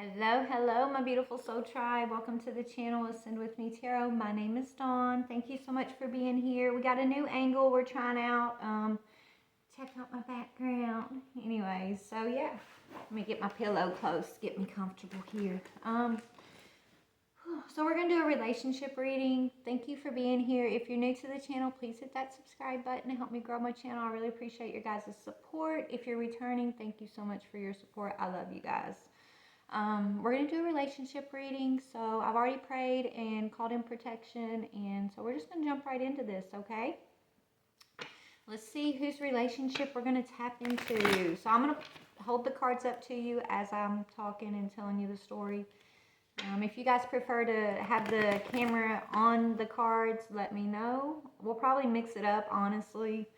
Hello, hello, my beautiful soul tribe. Welcome to the channel, Ascend With Me Tarot. My name is Dawn. Thank you so much for being here. We got a new angle we're trying out. Check out my background. Anyways, so yeah, let me get my pillow close, get me comfortable here. So we're going to do a relationship reading. Thank you for being here. If you're new to the channel, please hit that subscribe button to help me grow my channel. I really appreciate your guys' support. If you're returning, thank you so much for your support. I love you guys. We're going to do a relationship reading. So I've already prayed and called in protection. And so we're just going to jump right into this, okay? Let's see whose relationship we're going to tap into. So I'm going to hold the cards up to you as I'm talking and telling you the story. If you guys prefer to have the camera on the cards, let me know. We'll probably mix it up, honestly.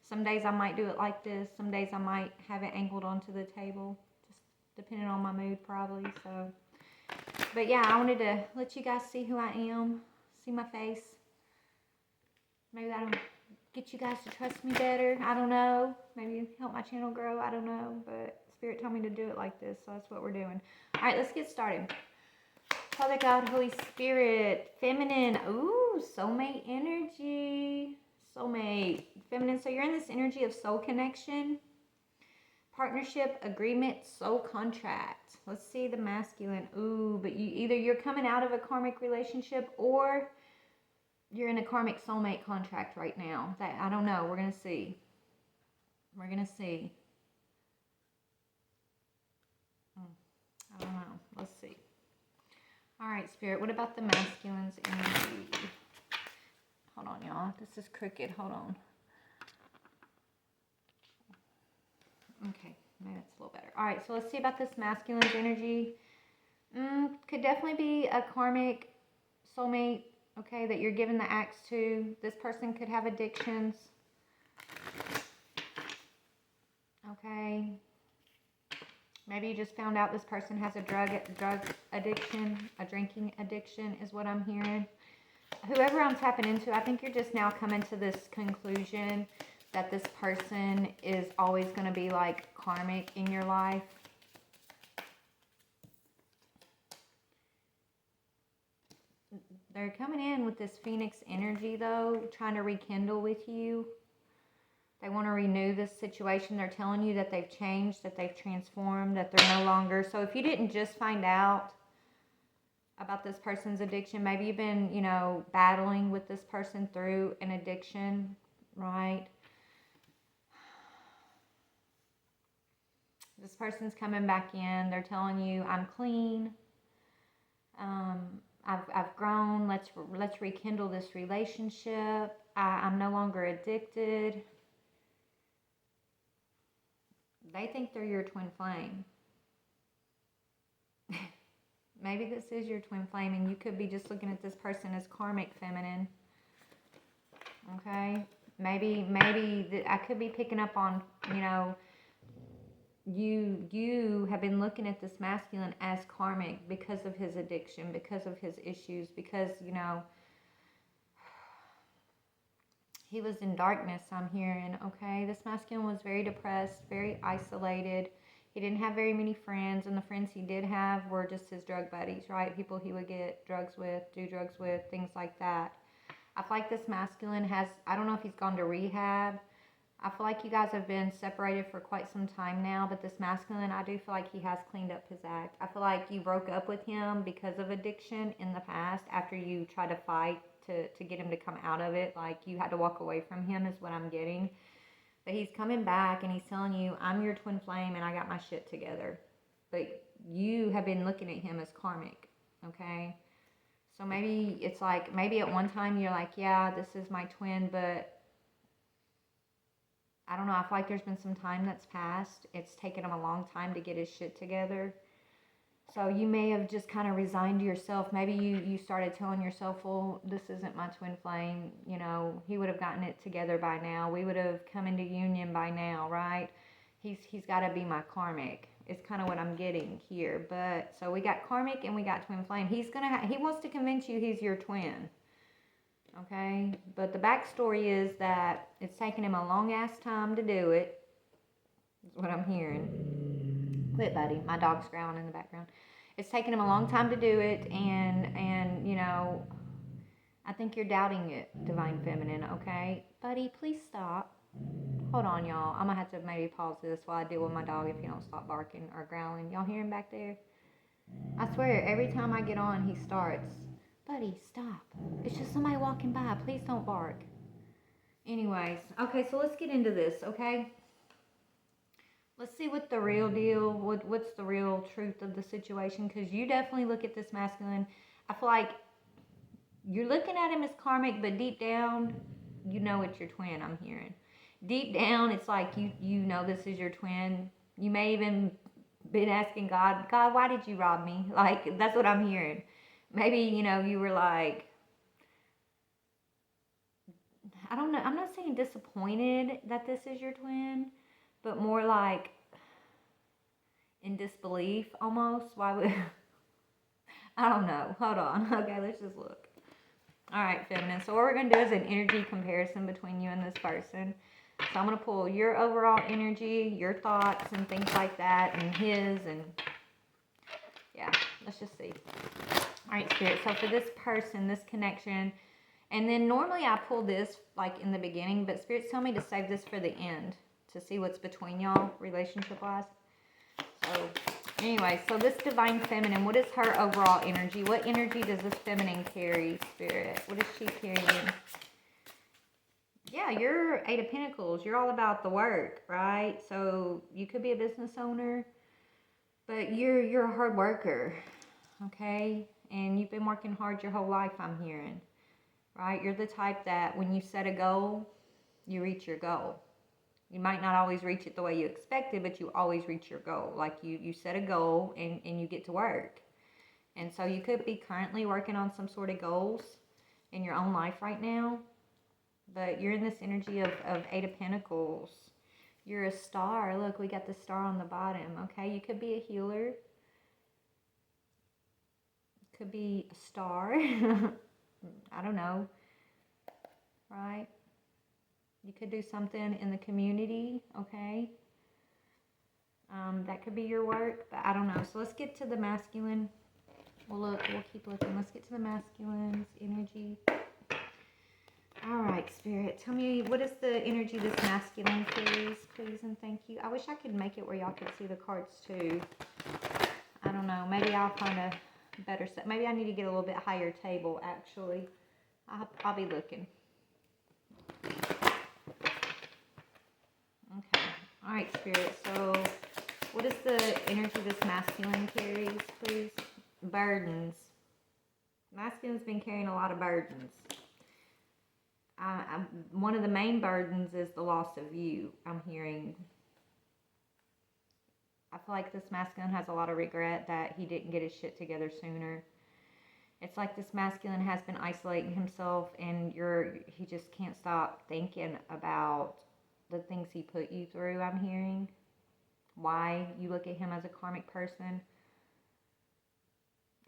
Some days I might do it like this. Some days I might have it angled onto the table. Just depending on my mood, probably. So, but yeah, I wanted to let you guys see who I am. See my face. Maybe that'll get you guys to trust me better. I don't know. Maybe help my channel grow. I don't know. But Spirit told me to do it like this. So that's what we're doing. All right, let's get started. Father God, Holy Spirit, feminine, ooh, soulmate energy, soulmate, feminine. So you're in this energy of soul connection, partnership, agreement, soul contract. Let's see the masculine. Ooh, but you're coming out of a karmic relationship or you're in a karmic soulmate contract right now. I don't know. We're going to see. We're going to see. I don't know. Let's see. All right, Spirit, what about the masculine's energy? Hold on, y'all. This is crooked. Hold on. Okay, maybe that's a little better. All right, so let's see about this masculine's energy. Could definitely be a karmic soulmate, okay, that you're giving the axe to. This person could have addictions. Okay. Maybe you just found out this person has a drug addiction, a drinking addiction is what I'm hearing. Whoever I'm tapping into, I think you're just now coming to this conclusion that this person is always going to be like karmic in your life. They're coming in with this Phoenix energy though, trying to rekindle with you. They want to renew this situation. They're telling you that they've changed, that they've transformed, that they're no longer. So if you didn't just find out about this person's addiction, maybe you've been, battling with this person through an addiction, right? This person's coming back in. They're telling you, I'm clean. I've grown. Let's rekindle this relationship. I'm no longer addicted. They think they're your twin flame. Maybe this is your twin flame and you could be just looking at this person as karmic feminine. Okay? Maybe I could be picking up on, you have been looking at this masculine as karmic because of his addiction, because of his issues, because, he was in darkness, I'm hearing, okay? This masculine was very depressed, very isolated. He didn't have very many friends, and the friends he did have were just his drug buddies, right? People he would get drugs with, do drugs with, things like that. I feel like this masculine has, I don't know if he's gone to rehab. I feel like you guys have been separated for quite some time now, but this masculine, I do feel like he has cleaned up his act. I feel like you broke up with him because of addiction in the past after you tried to fight to get him to come out of it. Like you had to walk away from him is what I'm getting. But he's coming back and he's telling you, I'm your twin flame and I got my shit together. But you have been looking at him as karmic, okay? So maybe it's like, maybe at one time you're like, yeah, this is my twin, but I don't know. I feel like there's been some time that's passed. It's taken him a long time to get his shit together. So you may have just kind of resigned to yourself. Maybe you started telling yourself, well, this isn't my twin flame. He would have gotten it together by now. We would have come into union by now, right? He's got to be my karmic. It's kind of what I'm getting here. But so we got karmic and we got twin flame. He wants to convince you he's your twin. Okay? But the backstory is that it's taken him a long ass time to do it. Is what I'm hearing. Quit, buddy. My dog's growling in the background. It's taken him a long time to do it, and you know, I think you're doubting it, Divine Feminine, okay? Buddy, please stop. Hold on, y'all. I'm gonna have to maybe pause this while I deal with my dog if you don't stop barking or growling. Y'all hear him back there? I swear, every time I get on, he starts. Buddy, stop. It's just somebody walking by. Please don't bark. Anyways, okay, so let's get into this, okay? Let's see what the real deal, what's the real truth of the situation, because you definitely look at this masculine. I feel like you're looking at him as karmic, but deep down, you know it's your twin, I'm hearing. Deep down, it's like you know this is your twin. You may even been asking God, why did you rob me? Like, that's what I'm hearing. Maybe, you know, you were like, I don't know, I'm not saying disappointed that this is your twin, but more like in disbelief almost. Why would, I don't know. Hold on. Okay, let's just look. All right, feminine. So what we're going to do is an energy comparison between you and this person. So I'm going to pull your overall energy, your thoughts and things like that, and his, and yeah, let's just see. All right, Spirit. So for this person, this connection, and then normally I pull this like in the beginning, but Spirits tell me to save this for the end to see what's between y'all relationship-wise. So anyway, so this Divine Feminine, what is her overall energy? What energy does this feminine carry, Spirit? What is she carrying? Yeah, you're Eight of Pentacles. You're all about the work, right? So you could be a business owner, but you're a hard worker, okay? And you've been working hard your whole life, I'm hearing, right? You're the type that when you set a goal, you reach your goal. You might not always reach it the way you expected, but you always reach your goal. Like you set a goal and you get to work. And so you could be currently working on some sort of goals in your own life right now. But you're in this energy of Eight of Pentacles. You're a star. Look, we got the star on the bottom. Okay, you could be a healer. Could be a star. I don't know. Right? You could do something in the community, okay? That could be your work, but I don't know. So let's get to the masculine. We'll keep looking. Let's get to the masculine's energy. All right, Spirit. Tell me, what is the energy this masculine carries, please, and thank you. I wish I could make it where y'all could see the cards, too. I don't know. Maybe I'll find a better set. Maybe I need to get a little bit higher table, actually. I'll be looking. Okay. All right, Spirit. So what is the energy this masculine carries, please? Burdens. Masculine's been carrying a lot of burdens. One of the main burdens is the loss of you, I'm hearing. I feel like this masculine has a lot of regret that he didn't get his shit together sooner. It's like this masculine has been isolating himself, and he just can't stop thinking about the things he put you through, I'm hearing. Why you look at him as a karmic person.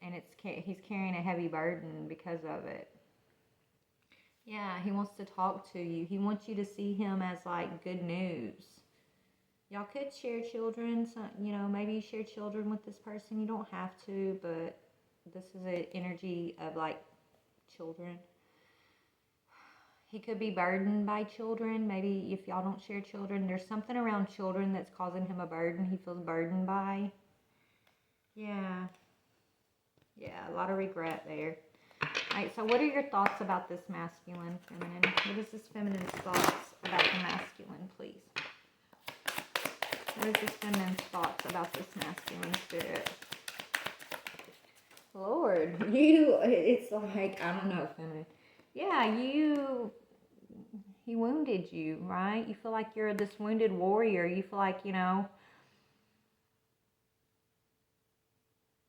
And he's carrying a heavy burden because of it. Yeah, he wants to talk to you. He wants you to see him as like good news. Y'all could share children. So, you know, maybe you share children with this person. You don't have to, but this is an energy of like children. He could be burdened by children. Maybe if y'all don't share children, there's something around children that's causing him a burden. He feels burdened by. Yeah. Yeah, a lot of regret there. Alright, so what are your thoughts about this masculine, feminine? What is this feminine's thoughts about the masculine, please? What is this feminine's thoughts about this masculine, Spirit? Lord, it's like, I don't know, feminine. Yeah, he wounded you, right? You feel like you're this wounded warrior. You feel like, you know,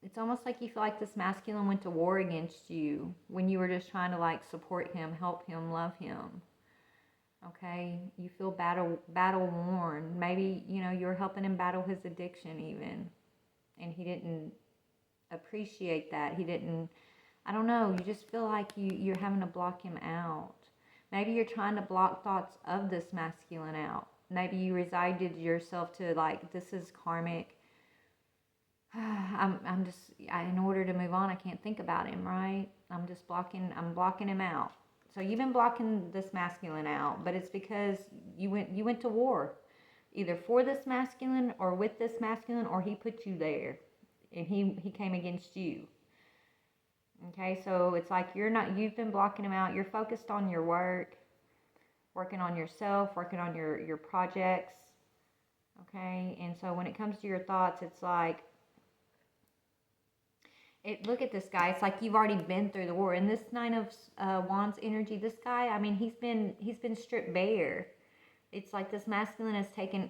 it's almost like you feel like this masculine went to war against you when you were just trying to like support him, help him, love him. Okay, you feel battle worn. Maybe, you know, you're helping him battle his addiction even, and he didn't appreciate that. He didn't, I don't know, you just feel like you're having to block him out. Maybe you're trying to block thoughts of this masculine out. Maybe you resigned yourself to like, this is karmic. I I'm just, in order to move on, I can't think about him, right? I'm blocking him out. So you've been blocking this masculine out, but it's because you went to war, either for this masculine or with this masculine, or he put you there, and he came against you. Okay, so it's like you've been blocking him out. You're focused on your work, working on yourself, working on your projects. Okay, and so when it comes to your thoughts, it's like, look at this guy. It's like you've already been through the war. And this Nine of Wands energy, this guy, I mean, he's been stripped bare. It's like this masculine has taken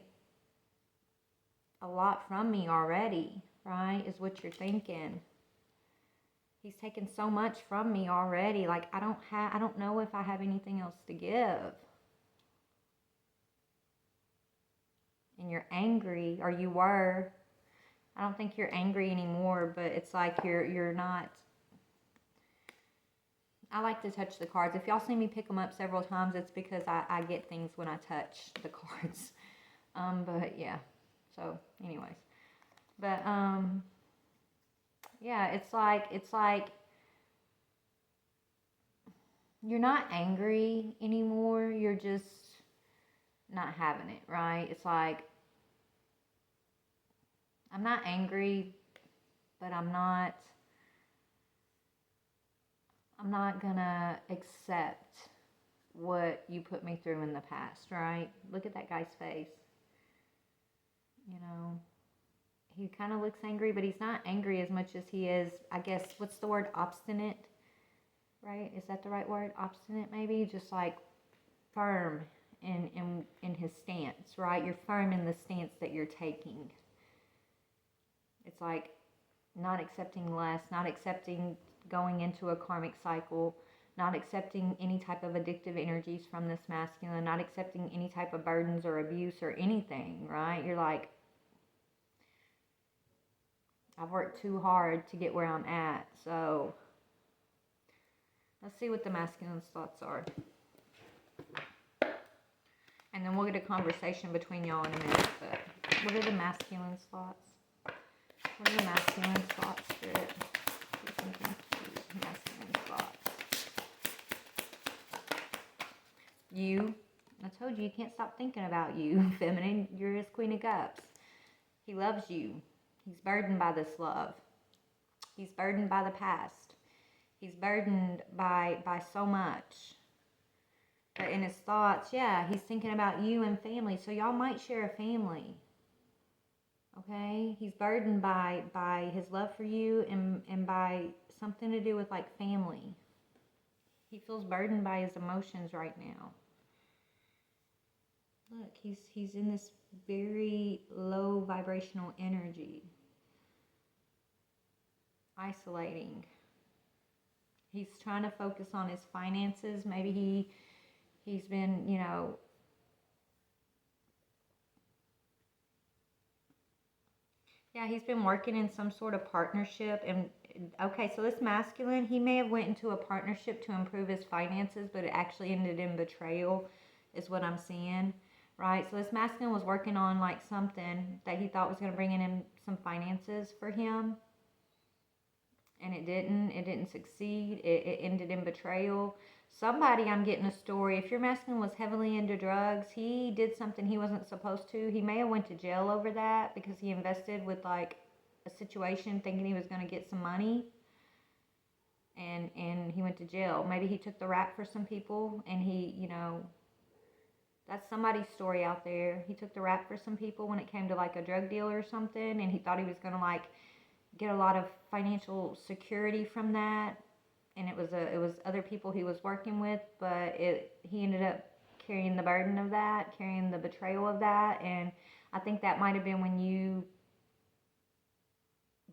a lot from me already, right? Is what you're thinking. He's taken so much from me already. Like, I don't know if I have anything else to give. And you're angry, or you were. I don't think you're angry anymore, but it's like you're not. I like to touch the cards. If y'all see me pick them up several times, it's because I get things when I touch the cards. But yeah. So, anyways. But yeah, it's like you're not angry anymore. You're just not having it, right? It's like, I'm not angry, but I'm not gonna accept what you put me through in the past, right? Look at that guy's face. You know, he kind of looks angry, but he's not angry as much as he is, I guess, what's the word? Obstinate, right? Is that the right word? Obstinate, maybe? Just like firm in his stance, right? You're firm in the stance that you're taking. It's like not accepting less, not accepting going into a karmic cycle, not accepting any type of addictive energies from this masculine, not accepting any type of burdens or abuse or anything, right? You're like, I've worked too hard to get where I'm at, so let's see what the masculine's thoughts are. And then we'll get a conversation between y'all in a minute, but what are the masculine's thoughts? What are the masculine's thoughts, Spirit? Masculine's thoughts. You. I told you can't stop thinking about you, feminine. You're his Queen of Cups. He loves you. He's burdened by this love. He's burdened by the past. He's burdened by so much. But in his thoughts, yeah, he's thinking about you and family. So y'all might share a family. Okay? He's burdened by his love for you and by something to do with like family. He feels burdened by his emotions right now. Look, he's in this very low vibrational energy. Isolating. He's trying to focus on his finances. Maybe he's been, you know, yeah, he's been working in some sort of partnership. And okay, so this masculine, he may have went into a partnership to improve his finances, but it actually ended in betrayal is what I'm seeing, right? So this masculine was working on like something that he thought was going to bring in him some finances for him, and it didn't succeed. It ended in betrayal. Somebody, I'm getting a story, if your masculine was heavily into drugs, he did something he wasn't supposed to. He may have went to jail over that because he invested with like a situation thinking he was going to get some money, and he went to jail. Maybe he took the rap for some people, and he, you know, that's somebody's story out there. He took the rap for some people when it came to like a drug dealer or something, and he thought he was going to like get a lot of financial security from that, and it was other people he was working with, but he ended up carrying the burden of that, carrying the betrayal of that. And I think that might have been when you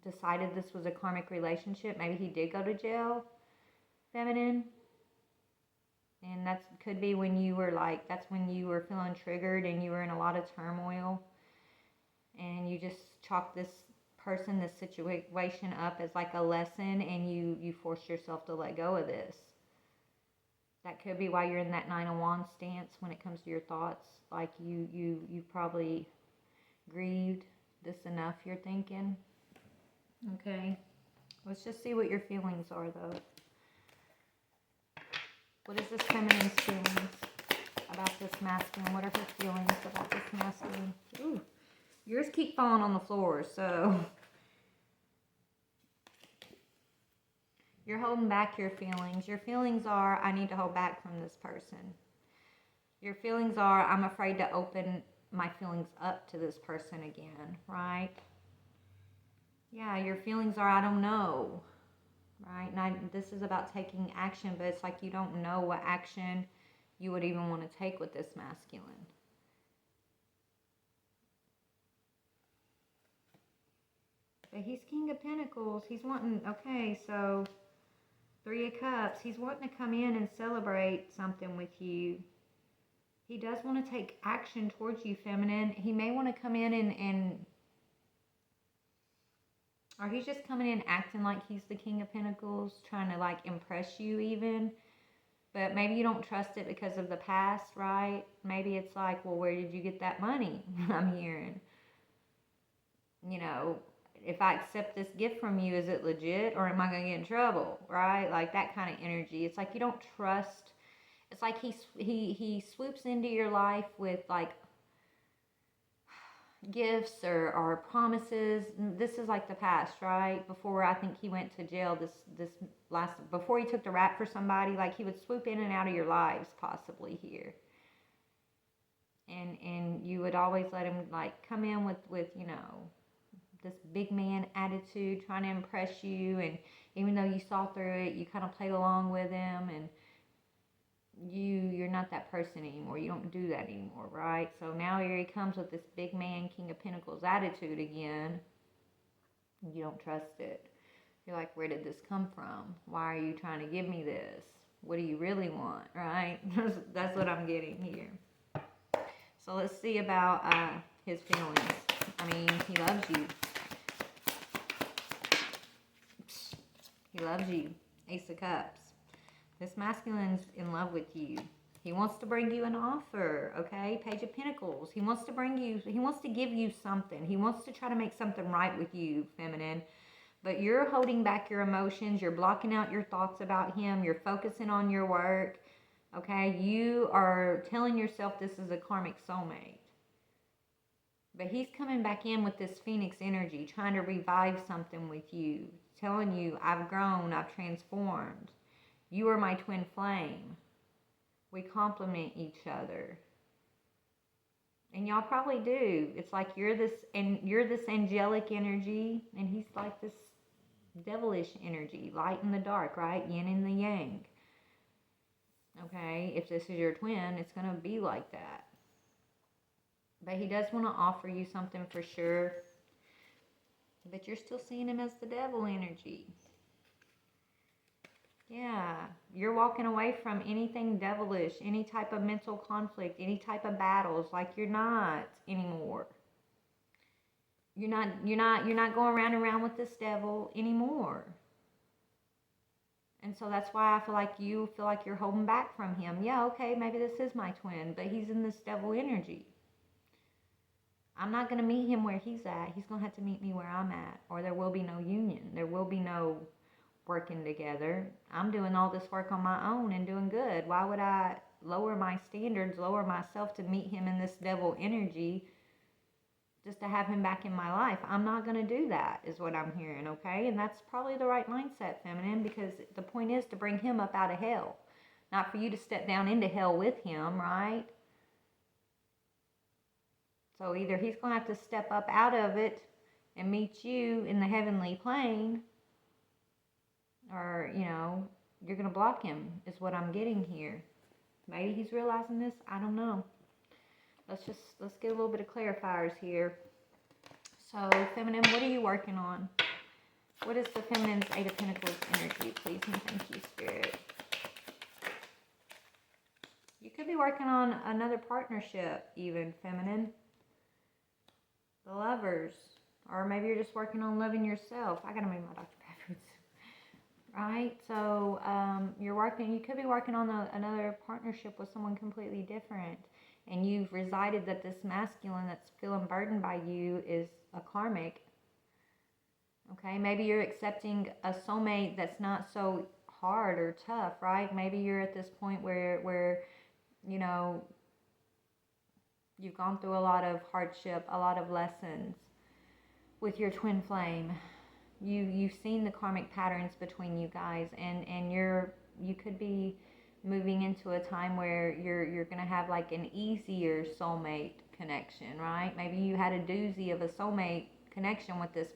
decided this was a karmic relationship. Maybe he did go to jail, feminine, and that could be when you were like, that's when you were feeling triggered and you were in a lot of turmoil, and you just chalked this person, this situation up as like a lesson, and you forced yourself to let go of this. That could be why you're in that Nine of Wands stance when it comes to your thoughts. Like you probably grieved this enough, you're thinking. Okay. Let's just see what your feelings are, though. What is this feminine's feelings about this masculine? What are her feelings about this masculine? Ooh, yours keep falling on the floor, so you're holding back your feelings. Your feelings are, I need to hold back from this person. Your feelings are, I'm afraid to open my feelings up to this person again, right? Yeah, your feelings are, I don't know, right? And this is about taking action, but it's like you don't know what action you would even want to take with this masculine. But he's King of Pentacles. He's wanting, okay, so 3 of Cups. He's wanting to come in and celebrate something with you. He does want to take action towards you, feminine. He may want to come in and or he's just coming in acting like he's the King of Pentacles, trying to like impress you even. But maybe you don't trust it because of the past, right? Maybe it's like, well, where did you get that money? I'm hearing. You know, if I accept this gift from you, is it legit or am I going to get in trouble, right? Like that kind of energy. It's like you don't trust. It's like he swoops into your life with like gifts or promises. This is like the past, right? Before I think he went to jail, before he took the rap for somebody, like he would swoop in and out of your lives possibly here. And you would always let him like come in with you know, this big man attitude, trying to impress you, and even though you saw through it, you kind of played along with him, and you're not that person anymore. You don't do that anymore, right? So now here he comes with this big man, King of Pentacles attitude again. You don't trust it. You're like, where did this come from? Why are you trying to give me this? What do you really want, right? That's what I'm getting here. So let's see about his feelings. I mean, he loves you. He loves you. Ace of Cups. This masculine's in love with you. He wants to bring you an offer, okay? Page of Pentacles. He wants to give you something. He wants to try to make something right with you, feminine. But you're holding back your emotions. You're blocking out your thoughts about him. You're focusing on your work, okay? You are telling yourself this is a karmic soulmate. But he's coming back in with this Phoenix energy, trying to revive something with you. Telling you, I've grown, I've transformed. You are my twin flame. We complement each other. And y'all probably do. It's like you're this angelic energy, and he's like this devilish energy, light and the dark, right? Yin and the yang. Okay, if this is your twin, it's going to be like that. But he does want to offer you something for sure. But you're still seeing him as the devil energy. Yeah, you're walking away from anything devilish, any type of mental conflict, any type of battles. Like you're not anymore. You're not going round and round with this devil anymore. And so that's why I feel like you feel like you're holding back from him. Yeah, okay, maybe this is my twin, but he's in this devil energy. I'm not going to meet him where he's at. He's going to have to meet me where I'm at, or there will be no union. There will be no working together. I'm doing all this work on my own and doing good. Why would I lower my standards, lower myself to meet him in this devil energy just to have him back in my life? I'm not going to do that, is what I'm hearing, okay? And that's probably the right mindset, feminine, because the point is to bring him up out of hell, not for you to step down into hell with him, right? So either he's going to have to step up out of it and meet you in the heavenly plane, or, you know, you're going to block him, is what I'm getting here. Maybe he's realizing this. I don't know. Let's get a little bit of clarifiers here. So, feminine, what are you working on? What is the feminine's Eight of Pentacles energy? Please and thank you, Spirit. You could be working on another partnership, even, feminine. The Lovers. Or maybe you're just working on loving yourself. I got to make my Dr. Pepper's. Right? So you could be working on another partnership with someone completely different. And you've resided that this masculine that's feeling burdened by you is a karmic. Okay, maybe you're accepting a soulmate that's not so hard or tough, right? Maybe you're at this point where you know, you've gone through a lot of hardship, a lot of lessons with your twin flame. You've seen the karmic patterns between you guys, and you could be moving into a time where you're gonna have like an easier soulmate connection, right? Maybe you had a doozy of a soulmate connection with this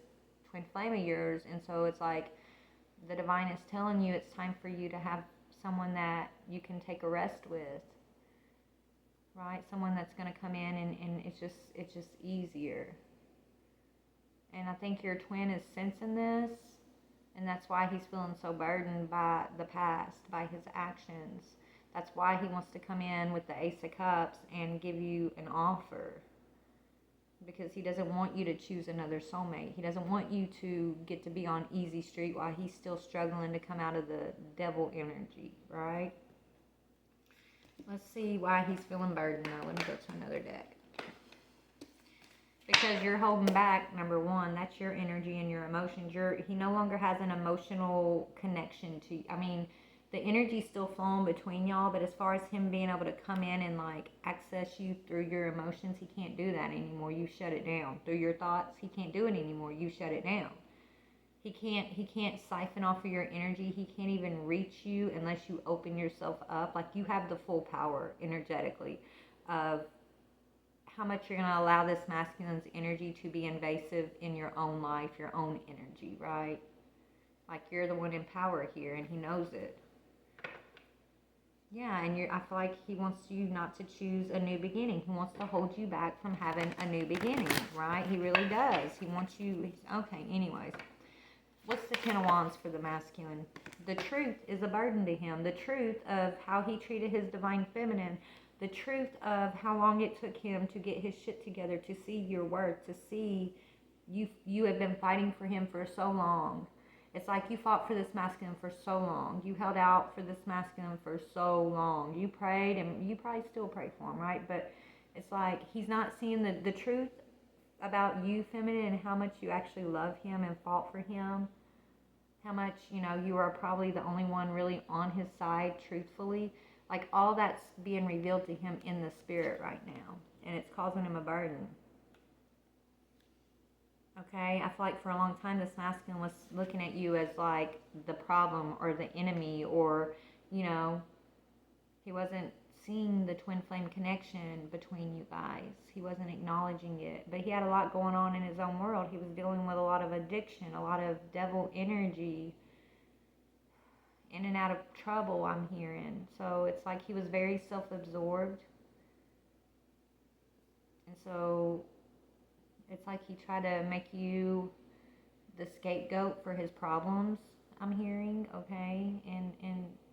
twin flame of yours, and so it's like the divine is telling you it's time for you to have someone that you can take a rest with, right? Someone that's going to come in and it's just easier. And I think your twin is sensing this, and that's why he's feeling so burdened by the past, by his actions. That's why he wants to come in with the Ace of Cups and give you an offer, because he doesn't want you to choose another soulmate. He doesn't want you to get to be on easy street while he's still struggling to come out of the devil energy, right? Let's see why he's feeling burdened now. Let me go to another deck. Because you're holding back, number one. That's your energy and your emotions. He no longer has an emotional connection to you. I mean, the energy's still flowing between y'all, but as far as him being able to come in and like access you through your emotions, he can't do that anymore. You shut it down. Through your thoughts, he can't do it anymore. You shut it down. He can't siphon off of your energy. He can't even reach you unless you open yourself up. Like, you have the full power energetically of how much you're going to allow this masculine's energy to be invasive in your own life, your own energy, right? Like, you're the one in power here, and he knows it. Yeah, and I feel like he wants you not to choose a new beginning. He wants to hold you back from having a new beginning, right? He really does. He wants you... Okay, anyways. What's the Ten of Wands for the masculine? The truth is a burden to him. The truth of how he treated his divine feminine. The truth of how long it took him to get his shit together, to see your worth, to see you have been fighting for him for so long. It's like you fought for this masculine for so long. You held out for this masculine for so long. You prayed, and you probably still pray for him, right? But it's like he's not seeing the truth about you, feminine, and how much you actually love him and fought for him. How much, you are probably the only one really on his side, truthfully. Like, all that's being revealed to him in the spirit right now. And it's causing him a burden. Okay? I feel like for a long time, this masculine was looking at you as, like, the problem or the enemy. Or, he wasn't seeing the twin flame connection between you guys. He wasn't acknowledging it. But he had a lot going on in his own world. He was dealing with a lot of addiction, a lot of devil energy, in and out of trouble, I'm hearing. So it's like he was very self-absorbed. And so it's like he tried to make you the scapegoat for his problems, I'm hearing, okay?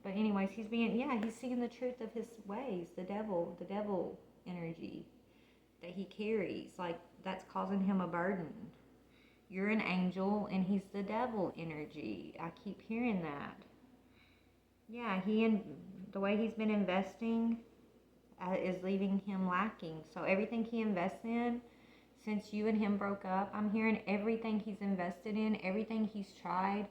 But anyways, he's seeing the truth of his ways, the devil energy that he carries. Like, that's causing him a burden. You're an angel and he's the devil energy. I keep hearing that. Yeah, the way he's been investing is leaving him lacking. So everything he invests in, since you and him broke up, I'm hearing everything he's invested in, everything he's tried,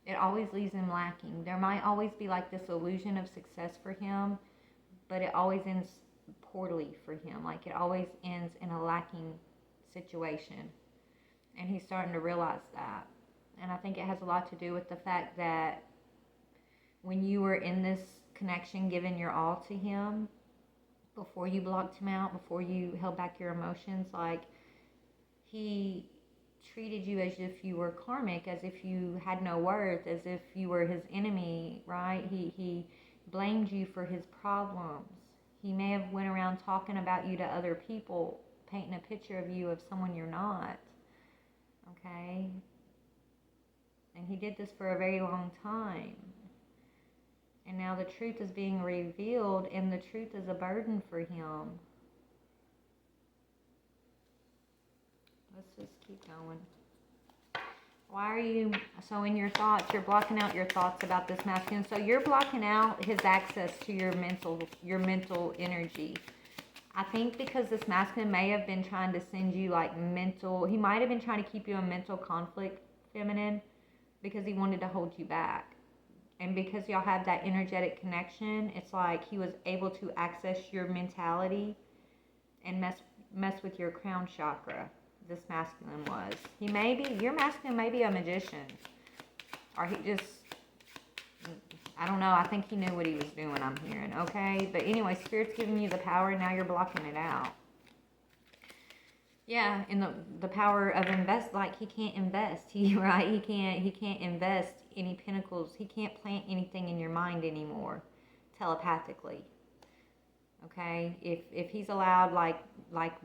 it always leaves him lacking. There might always be like this illusion of success for him, but it always ends poorly for him. Like, it always ends in a lacking situation. And he's starting to realize that. And I think it has a lot to do with the fact that when you were in this connection, giving your all to him, before you blocked him out, before you held back your emotions, like, he treated you as if you were karmic, as if you had no worth, as if you were his enemy, right? He blamed you for his problems. He may have went around talking about you to other people, painting a picture of you of someone you're not, okay? And he did this for a very long time. And now the truth is being revealed, and the truth is a burden for him. Let's just keep going. Why are you... So in your thoughts, you're blocking out your thoughts about this masculine. So you're blocking out his access to your mental energy. I think because this masculine may have been trying to send you like mental... He might have been trying to keep you in mental conflict, feminine, because he wanted to hold you back. And because y'all have that energetic connection, it's like he was able to access your mentality and mess with your crown chakra. This masculine was. Your masculine may be a magician. Or he just, I don't know, I think he knew what he was doing, I'm hearing, okay? But anyway, Spirit's giving you the power, and now you're blocking it out. Yeah, and the power of invest, like he can't invest, he can't invest any pinnacles, he can't plant anything in your mind anymore, telepathically. Okay, if he's allowed, like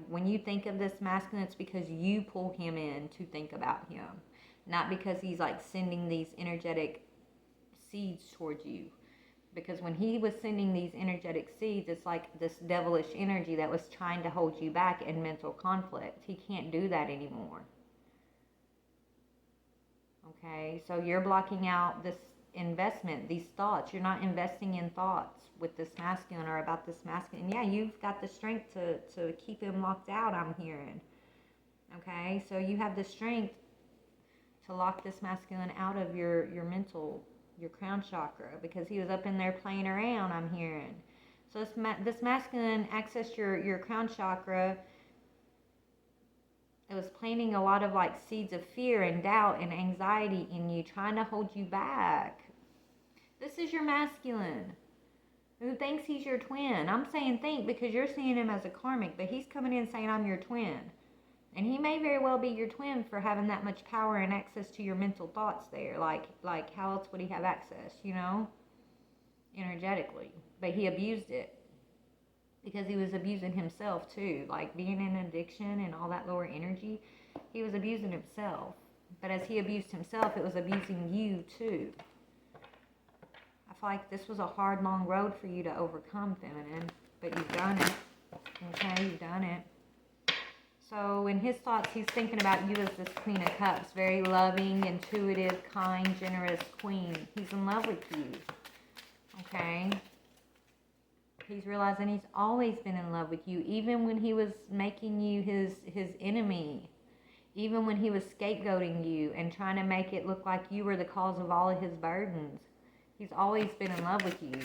when you think of this masculine, it's because you pull him in to think about him, not because he's like sending these energetic seeds towards you. Because when he was sending these energetic seeds, it's like this devilish energy that was trying to hold you back in mental conflict. He can't do that anymore. Okay, so you're blocking out this investment, these thoughts. You're not investing in thoughts with this masculine or about this masculine. Yeah, you've got the strength to keep him locked out, I'm hearing. Okay, so you have the strength to lock this masculine out of your mental, your crown chakra, because he was up in there playing around, I'm hearing. So this masculine accessed your crown chakra. It was planting a lot of like seeds of fear and doubt and anxiety in you, trying to hold you back. This is your masculine who thinks he's your twin. I'm saying think because you're seeing him as a karmic, but he's coming in saying I'm your twin. And he may very well be your twin for having that much power and access to your mental thoughts there. Like how else would he have access, you know? Energetically. But he abused it. Because he was abusing himself too. Like being in addiction and all that lower energy. He was abusing himself. But as he abused himself, it was abusing you too. I feel like this was a hard, long road for you to overcome, feminine. But you've done it. Okay, you've done it. So in his thoughts, he's thinking about you as this Queen of Cups. Very loving, intuitive, kind, generous queen. He's in love with you. Okay? He's realizing he's always been in love with you. Even when he was making you his enemy. Even when he was scapegoating you and trying to make it look like you were the cause of all of his burdens. He's always been in love with you.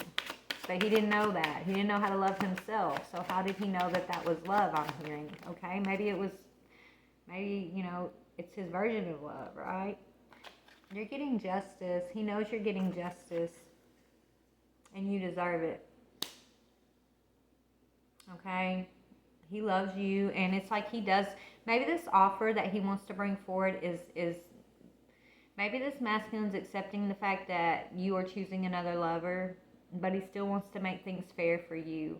But he didn't know that. He didn't know how to love himself. So how did he know that that was love, I'm hearing? Okay, maybe, you know, it's his version of love, right? You're getting justice. He knows you're getting justice. And you deserve it. Okay? He loves you. And it's like he does. Maybe this offer that he wants to bring forward is maybe this masculine's accepting the fact that you are choosing another lover. But he still wants to make things fair for you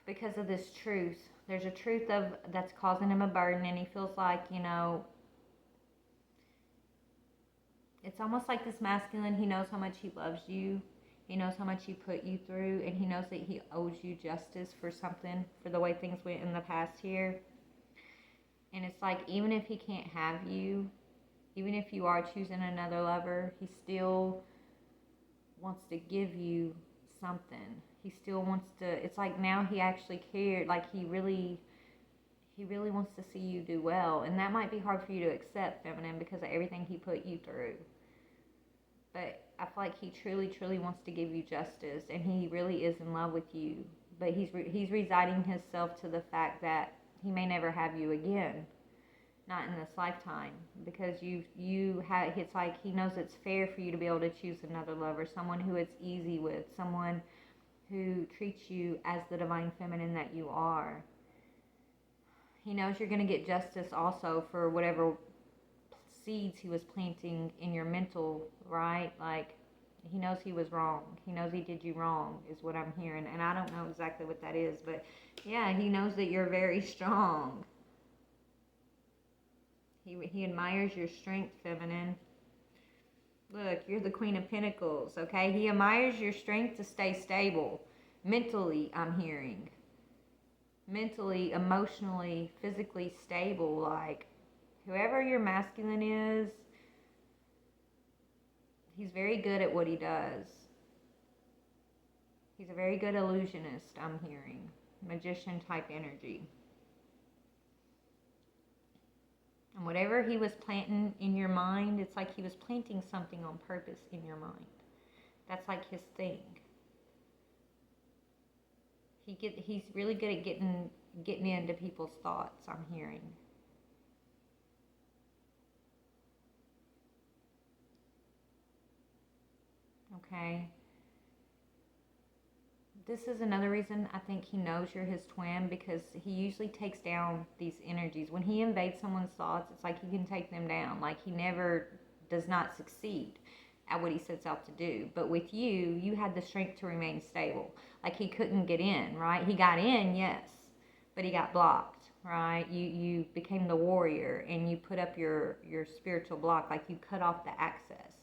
because of this truth. There's a truth that's causing him a burden, and he feels like, you know, it's almost like this masculine, he knows how much he loves you. He knows how much he put you through, and he knows that he owes you justice for something, for the way things went in the past here. And it's like, even if he can't have you, even if you are choosing another lover, he still wants to give you something. He still wants to, it's like now he actually cared, like he really wants to see you do well. And that might be hard for you to accept, feminine, because of everything he put you through. But I feel like he truly, truly wants to give you justice, and he really is in love with you. But he's resigning himself to the fact that he may never have you again. Not in this lifetime, because it's like he knows it's fair for you to be able to choose another lover, someone who it's easy with, someone who treats you as the divine feminine that you are. He knows you're going to get justice also for whatever seeds he was planting in your mental, right? Like, he knows he was wrong. He knows he did you wrong, is what I'm hearing. And I don't know exactly what that is, but yeah, he knows that you're very strong. He admires your strength, feminine. Look, you're the Queen of Pentacles, okay? He admires your strength to stay stable. Mentally, I'm hearing. Mentally, emotionally, physically stable. Like, whoever your masculine is, he's very good at what he does. He's a very good illusionist, I'm hearing. Magician type energy. And whatever he was planting in your mind, it's like he was planting something on purpose in your mind. That's like his thing. He's really good at getting into people's thoughts, I'm hearing. Okay. This is another reason I think he knows you're his twin, because he usually takes down these energies. When he invades someone's thoughts, it's like he can take them down. Like he never does not succeed at what he sets out to do. But with you, you had the strength to remain stable. Like he couldn't get in, right? He got in, yes, but he got blocked, right? You became the warrior and you put up your spiritual block, like you cut off the access.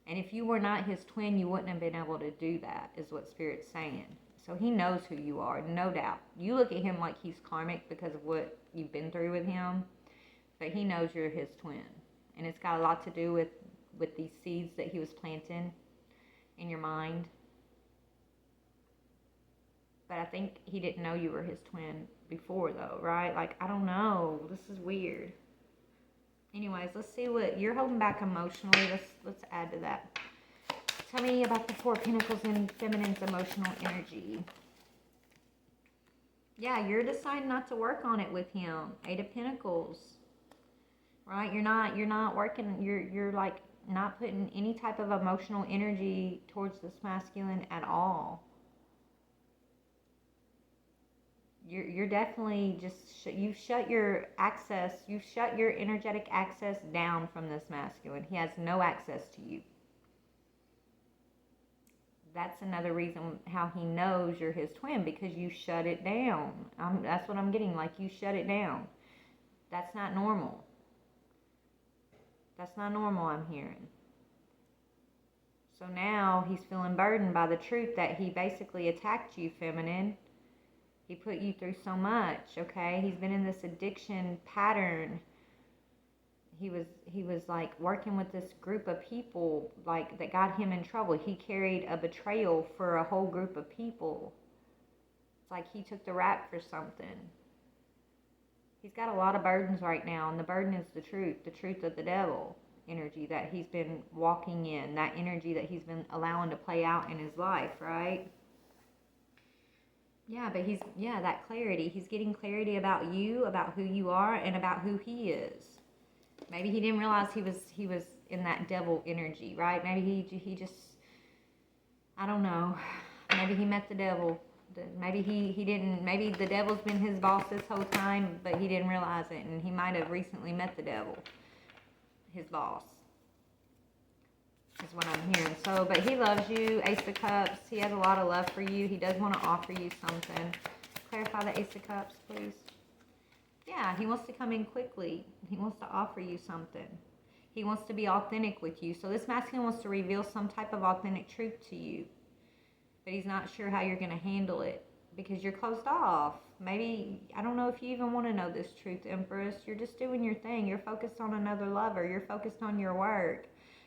And if you were not his twin, you wouldn't have been able to do that, is what Spirit's saying. So he knows who you are, no doubt. You look at him like he's karmic because of what you've been through with him, but he knows you're his twin. And it's got a lot to do with these seeds that he was planting in your mind. But I think he didn't know you were his twin before, though, right? Like, I don't know. This is weird. Anyways, let's see what you're holding back emotionally. Let's add to that. Tell me about the Four of Pentacles in feminine's emotional energy. Yeah, you're deciding not to work on it with him. Eight of Pentacles. Right? You're not working, you're like not putting any type of emotional energy towards this masculine at all. You're definitely just, you've shut your access, you've shut your energetic access down from this masculine. He has no access to you. That's another reason how he knows you're his twin, because you shut it down. That's what I'm getting, like you shut it down. That's not normal. That's not normal, I'm hearing. So now he's feeling burdened by the truth that he basically attacked you, feminine. He put you through so much, okay? He's been in this addiction pattern. He was like working with this group of people like that got him in trouble. He carried a betrayal for a whole group of people. It's like he took the rap for something. He's got a lot of burdens right now, and the burden is the truth of the devil energy that he's been walking in, that energy that he's been allowing to play out in his life, right? Yeah, but that clarity. He's getting clarity about you, about who you are, and about who he is. Maybe he didn't realize he was in that devil energy, right? Maybe he just, I don't know. Maybe he met the devil. Maybe he didn't, maybe the devil's been his boss this whole time, but he didn't realize it, and he might have recently met the devil, his boss. Is what I'm hearing. So, but he loves you. Ace of Cups. He has a lot of love for you. He does want to offer you something. Clarify the Ace of Cups, please. Yeah, he wants to come in quickly. He wants to offer you something. He wants to be authentic with you. So this masculine wants to reveal some type of authentic truth to you. But he's not sure how you're going to handle it because you're closed off. Maybe, I don't know if you even want to know this truth, Empress. You're just doing your thing. You're focused on another lover. You're focused on your work.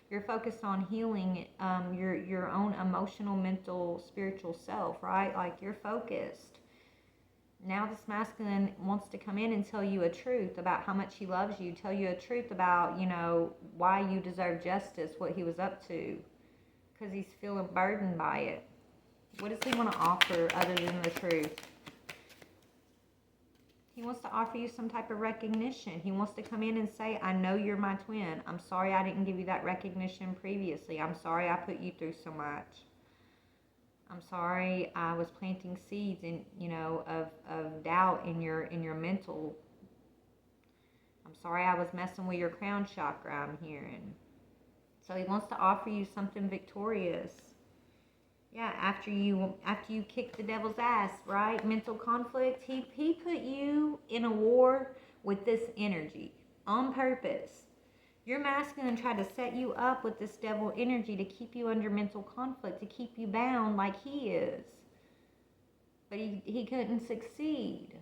You're focused on healing your own emotional, mental, spiritual self, right? Like you're focused. Now this masculine wants to come in and tell you a truth about how much he loves you. Tell you a truth about, you know, why you deserve justice, what he was up to. Because he's feeling burdened by it. What does he want to offer other than the truth? He wants to offer you some type of recognition. He wants to come in and say, I know you're my twin. I'm sorry I didn't give you that recognition previously. I'm sorry I put you through so much. I'm sorry I was planting seeds in, you know, of doubt in your mental. I'm sorry I was messing with your crown chakra, I'm hearing. So he wants to offer you something victorious. Yeah, after you kick the devil's ass, right? Mental conflict. He put you in a war with this energy on purpose. Your masculine tried to set you up with this devil energy to keep you under mental conflict, to keep you bound like he is. But he couldn't succeed.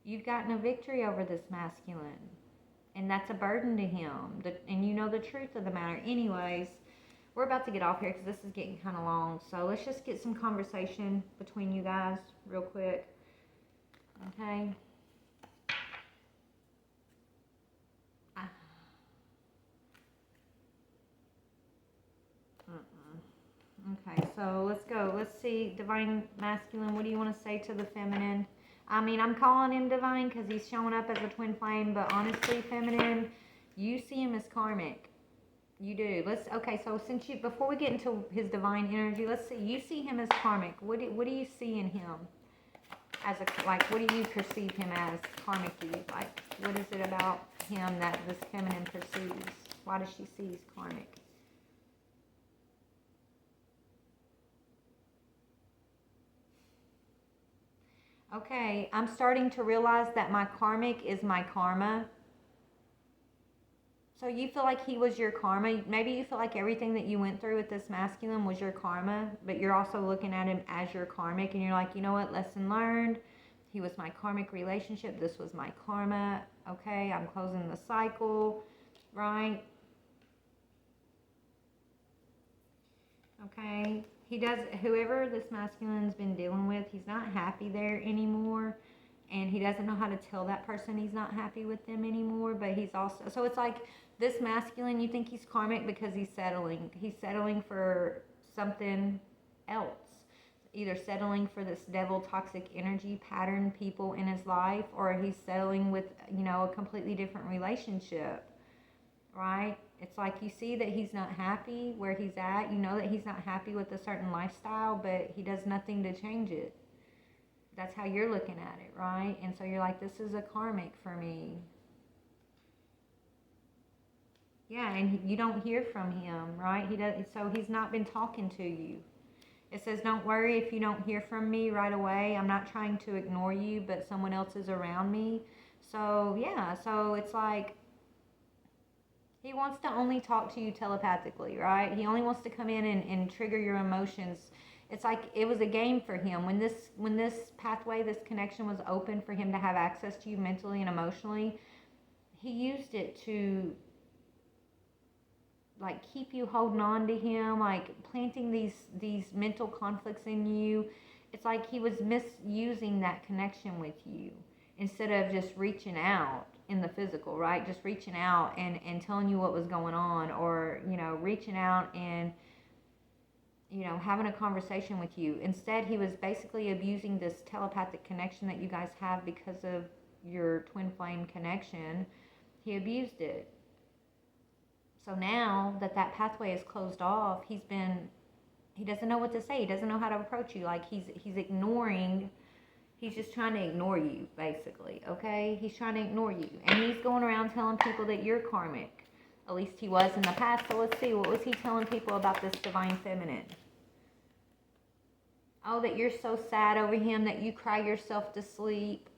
You've gotten a victory over this masculine. And that's a burden to him. And you know the truth of the matter. Anyways, we're about to get off here because this is getting kind of long. So let's just get some conversation between you guys real quick. Okay. Okay, so let's go. Let's see, Divine Masculine, what do you want to say to the Feminine? I mean, I'm calling him Divine because he's showing up as a twin flame, but honestly, Feminine, you see him as karmic. You do. Okay, so before we get into his divine energy, let's see, you see him as karmic. What do you see in him? What do you perceive him as karmically? Like, what is it about him that this feminine perceives? Why does she see he's karmic? Okay, I'm starting to realize that my karmic is my karma. So you feel like he was your karma. Maybe you feel like everything that you went through with this masculine was your karma, but you're also looking at him as your karmic, and you're like, you know what, lesson learned. He was my karmic relationship. This was my karma. Okay, I'm closing the cycle, right? Okay, whoever this masculine's been dealing with, he's not happy there anymore. And he doesn't know how to tell that person he's not happy with them anymore, but he's also, so it's like this masculine, you think he's karmic because he's settling. He's settling for something else. Either settling for this devil toxic energy pattern people in his life, or he's settling with, a completely different relationship, right? It's like you see that he's not happy where he's at. You know that he's not happy with a certain lifestyle, but he does nothing to change it. That's how you're looking at it, right? And so you're like, this is a karmic for me. Yeah, and you don't hear from him, right? So he's not been talking to you. It says, don't worry if you don't hear from me right away. I'm not trying to ignore you, but someone else is around me. So, yeah, so it's like he wants to only talk to you telepathically, right? He only wants to come in and trigger your emotions. It's like it was a game for him. When this pathway, this connection was open for him to have access to you mentally and emotionally, he used it to like keep you holding on to him, like planting these mental conflicts in you. It's like he was misusing that connection with you instead of just reaching out in the physical, right? Just reaching out and telling you what was going on, or reaching out and having a conversation with you. Instead, he was basically abusing this telepathic connection that you guys have because of your twin flame connection. He abused it. So now that pathway is closed off, he doesn't know what to say. He doesn't know how to approach you. Like he's ignoring, he's just trying to ignore you, basically, okay? He's trying to ignore you. And he's going around telling people that you're karmic. At least he was in the past. So let's see, what was he telling people about this divine feminine? Oh, that you're so sad over him that you cry yourself to sleep.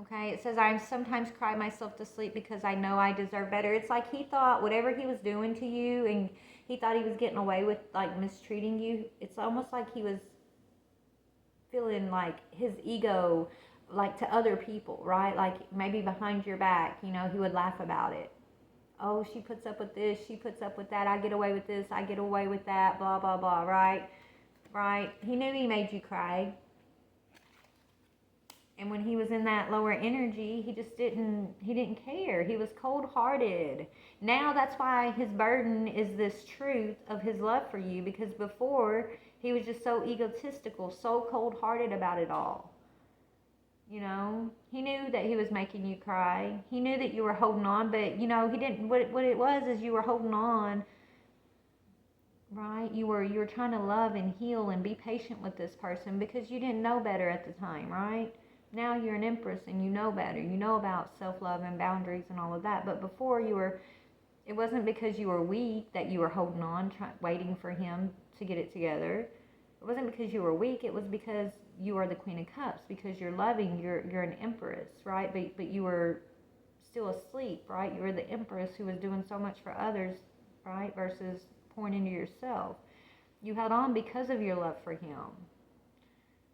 Okay, it says, I sometimes cry myself to sleep because I know I deserve better. It's like he thought whatever he was doing to you, and he thought he was getting away with, like, mistreating you. It's almost like he was feeling like his ego, like, to other people, right? Like, maybe behind your back, he would laugh about it. Oh, she puts up with this, she puts up with that, I get away with this, I get away with that, blah, blah, blah, right? Right? He knew he made you cry. And when he was in that lower energy, he didn't care. He was cold-hearted. Now that's why his burden is this truth of his love for you, because before he was just so egotistical, so cold-hearted about it all. He knew that he was making you cry. He knew that you were holding on, but he didn't. What it was is you were holding on. Right? You were trying to love and heal and be patient with this person because you didn't know better at the time, right? Now you're an empress and you know better. You know about self-love and boundaries and all of that. But before it wasn't because you were weak that you were holding on, waiting for him to get it together. It wasn't because you were weak. It was because you are the Queen of Cups, because you're loving, you're an empress, right? But you were still asleep, right? You were the empress who was doing so much for others, right? Versus pouring into yourself. You held on because of your love for him.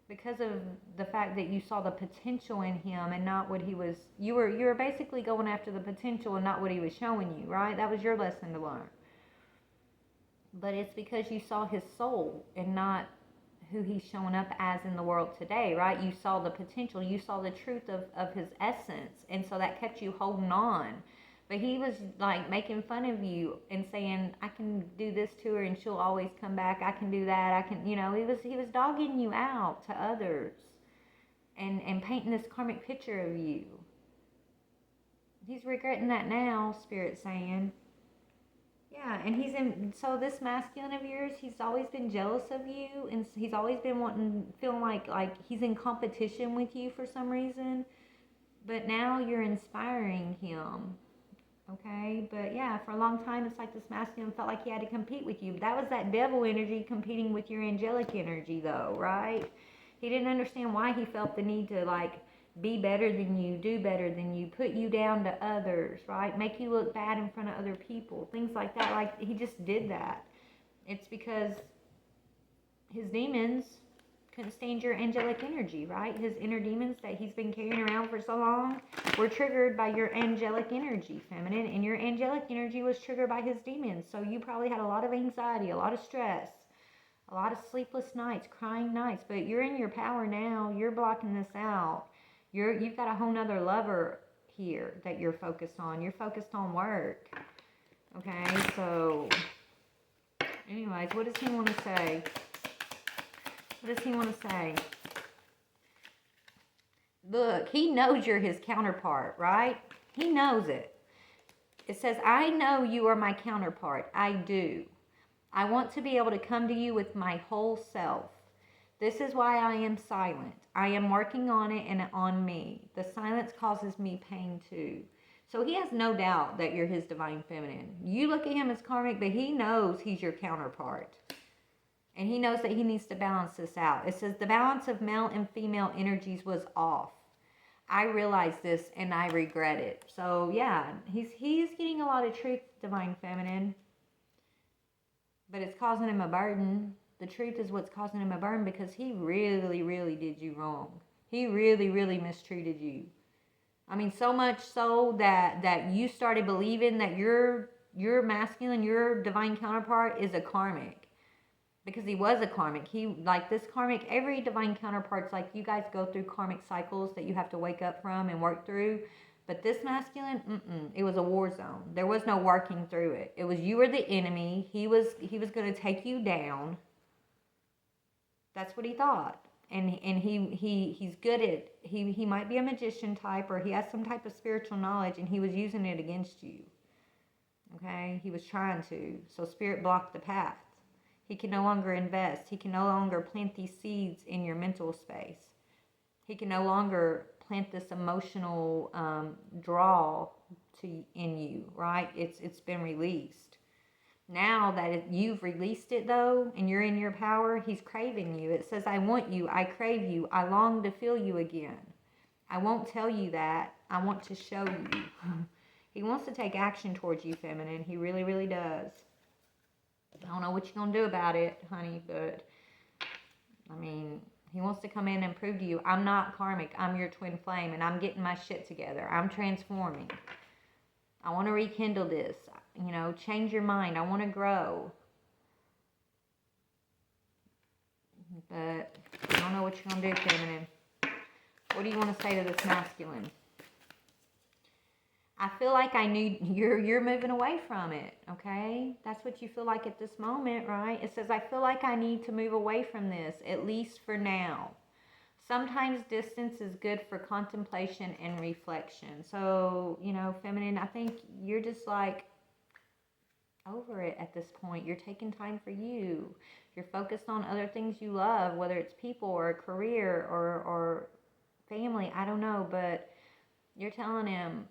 Because of the fact that you saw the potential in him and not what he was. You were basically going after the potential and not what he was showing you, right? That was your lesson to learn. But it's because you saw his soul and not who he's showing up as in the world today, right? You saw the potential, you saw the truth of his essence, and so that kept you holding on. But he was like making fun of you and saying, I can do this to her and she'll always come back, I can do that, I can, you know, he was dogging you out to others and painting this karmic picture of you. He's regretting that now, Spirit's saying. Yeah, and he's in, so this masculine of yours, he's always been jealous of you, and he's always been feeling like he's in competition with you for some reason, but now you're inspiring him, okay? But yeah, for a long time, it's like this masculine felt like he had to compete with you. That was that devil energy competing with your angelic energy, though, right? He didn't understand why he felt the need to, like, be better than you, do better than you, put you down to others, right? Make you look bad in front of other people, things like that. Like, he just did that. It's because his demons couldn't stand your angelic energy, right? His inner demons that he's been carrying around for so long were triggered by your angelic energy, feminine, and your angelic energy was triggered by his demons. So you probably had a lot of anxiety, a lot of stress, a lot of sleepless nights, crying nights, but you're in your power now. You're blocking this out. You've got a whole nother lover here that you're focused on. You're focused on work. Okay, so anyways, what does he want to say? What does he want to say? Look, he knows you're his counterpart, right? He knows it. It says, I know you are my counterpart. I do. I want to be able to come to you with my whole self. This is why I am silent. I am working on it and on me. The silence causes me pain too. So he has no doubt that you're his divine feminine. You look at him as karmic, but he knows he's your counterpart. And he knows that he needs to balance this out. It says the balance of male and female energies was off. I realize this and I regret it. So yeah, he's getting a lot of truth, divine feminine. But it's causing him a burden. The truth is what's causing him a burden because he really, really did you wrong. He really, really mistreated you. I mean, so much so that you started believing that your masculine, your divine counterpart is a karmic. Because he was a karmic. He, like this karmic, every divine counterpart's like you guys go through karmic cycles that you have to wake up from and work through. But this masculine, it was a war zone. There was no working through it. It was you were the enemy. He was going to take you down. That's what he thought. And he's good at, he might be a magician type or he has some type of spiritual knowledge and he was using it against you. Okay? He was trying to. So spirit blocked the path. He can no longer invest. He can no longer plant these seeds in your mental space. He can no longer plant this emotional draw in you, right? It's been released. Now that you've released it, though, and you're in your power, he's craving you. It says, I want you. I crave you. I long to feel you again. I won't tell you that. I want to show you. He wants to take action towards you, feminine. He really, really does. I don't know what you're going to do about it, honey, but, I mean, he wants to come in and prove to you, I'm not karmic, I'm your twin flame, and I'm getting my shit together. I'm transforming. I want to rekindle this, you know, change your mind. I want to grow. But I don't know what you're going to do, feminine. What do you want to say to this masculine? I feel like I need, you're moving away from it, okay? That's what you feel like at this moment, right? It says, I feel like I need to move away from this, at least for now. Sometimes distance is good for contemplation and reflection. So, you know, feminine, I think you're just like over it at this point. You're taking time for you. You're focused on other things you love, whether it's people or a career or family, I don't know, but you're telling him,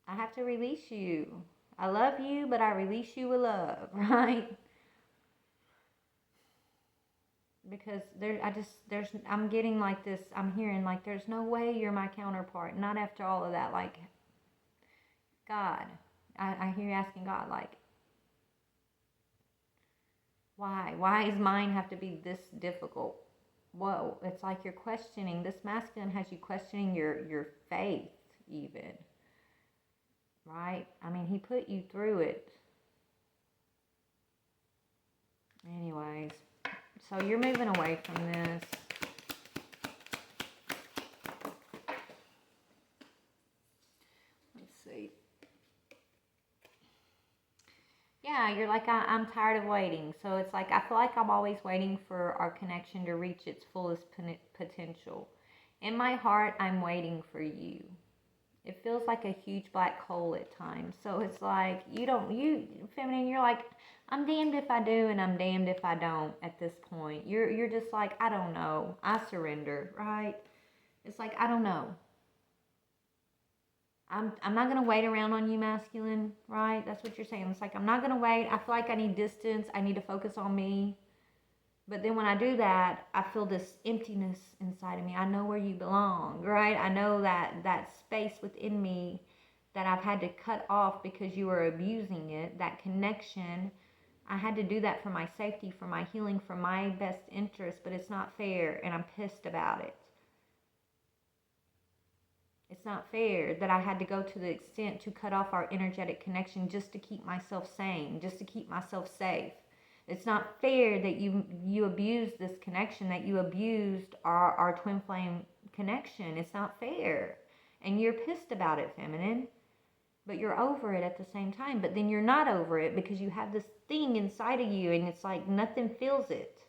I have to release you. I love you, but I release you with love, right? Because I'm getting like this, I'm hearing like, there's no way you're my counterpart. Not after all of that. Like, God, I hear you asking God, like, why? Why does mine have to be this difficult? Whoa, it's like you're questioning, this masculine has you questioning your faith even. Right? I mean, he put you through it. Anyways, So you're moving away from this. Let's see. Yeah, you're like, I'm tired of waiting. So it's like, I feel like I'm always waiting for our connection to reach its fullest potential. In my heart, I'm waiting for you. It feels like a huge black hole at times. So it's like, feminine, you're like, I'm damned if I do and I'm damned if I don't at this point. You're just like, I don't know. I surrender, right? It's like, I don't know. I'm not going to wait around on you, masculine, right? That's what you're saying. It's like, I'm not going to wait. I feel like I need distance. I need to focus on me. But then when I do that, I feel this emptiness inside of me. I know where you belong, right? I know that space within me that I've had to cut off because you were abusing it, that connection. I had to do that for my safety, for my healing, for my best interest, but it's not fair, and I'm pissed about it. It's not fair that I had to go to the extent to cut off our energetic connection just to keep myself sane, just to keep myself safe. It's not fair that you abused this connection, that you abused our twin flame connection. It's not fair. And you're pissed about it, feminine. But you're over it at the same time. But then you're not over it because you have this thing inside of you and it's like nothing feels it.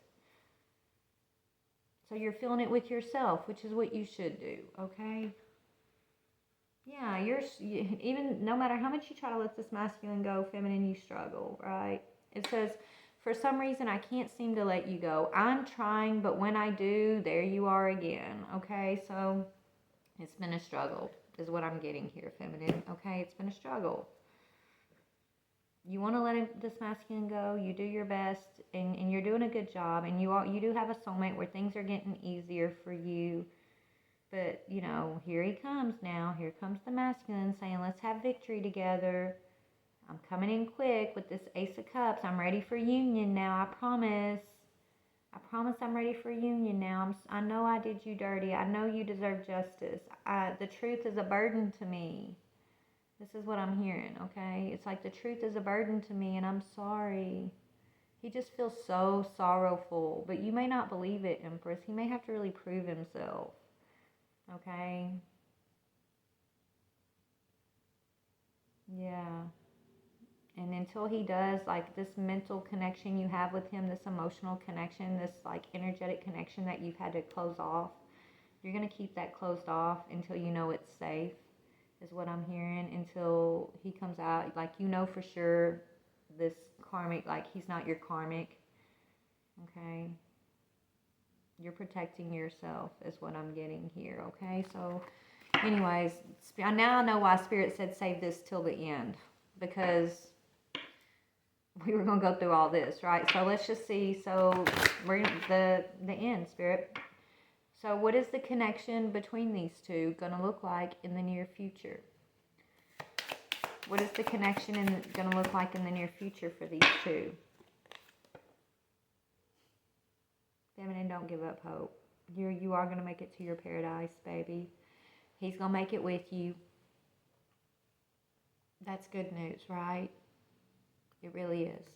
So you're feeling it with yourself, which is what you should do, okay? Yeah, even no matter how much you try to let this masculine go, feminine, you struggle, right? It says, for some reason, I can't seem to let you go. I'm trying, but when I do, there you are again, okay? So it's been a struggle is what I'm getting here, feminine, okay? It's been a struggle. You want to let this masculine go. You do your best, and you're doing a good job, and you do have a soulmate where things are getting easier for you. But, you know, here he comes now. Here comes the masculine saying, let's have victory together. I'm coming in quick with this Ace of Cups. I'm ready for union now. I promise. I promise I'm ready for union now. I know I did you dirty. I know you deserve justice. The truth is a burden to me. This is what I'm hearing, okay? It's like the truth is a burden to me, and I'm sorry. He just feels so sorrowful. But you may not believe it, Empress. He may have to really prove himself. Okay? Yeah. And until he does, like, this mental connection you have with him, this emotional connection, this, like, energetic connection that you've had to close off, you're going to keep that closed off until you know it's safe, is what I'm hearing, until he comes out. Like, you know for sure this karmic, like, he's not your karmic. Okay? You're protecting yourself is what I'm getting here, okay? So, anyways, now I know why Spirit said save this till the end, because we were going to go through all this, right? So let's just see. So we're the end, Spirit. So what is the connection between these two going to look like in the near future? What is the connection going to look like in the near future for these two? Feminine, don't give up hope. You are going to make it to your paradise, baby. He's going to make it with you. That's good news, right? It really is.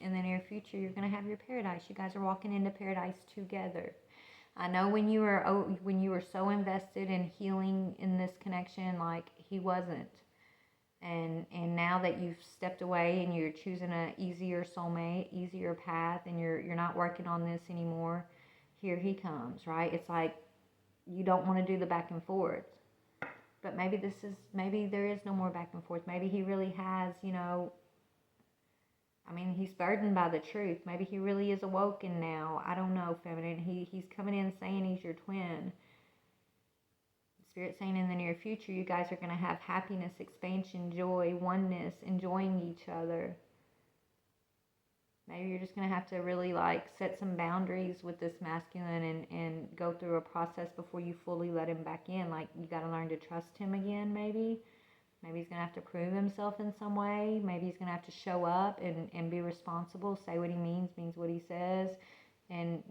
In the near future, you're going to have your paradise. You guys are walking into paradise together. I know when you were so invested in healing in this connection, like he wasn't. And now that you've stepped away and you're choosing an easier soulmate, easier path, and you're not working on this anymore, here he comes, right? It's like you don't want to do the back and forth. But maybe there is no more back and forth. Maybe he really has, I mean, he's burdened by the truth. Maybe he really is awoken now. I don't know, feminine. He's coming in saying he's your twin. Spirit saying in the near future, you guys are going to have happiness, expansion, joy, oneness, enjoying each other. Maybe you're just going to have to really like set some boundaries with this masculine and go through a process before you fully let him back in. Like you got to learn to trust him again, maybe. Maybe he's going to have to prove himself in some way. Maybe he's going to have to show up and be responsible, say what he means what he says. And,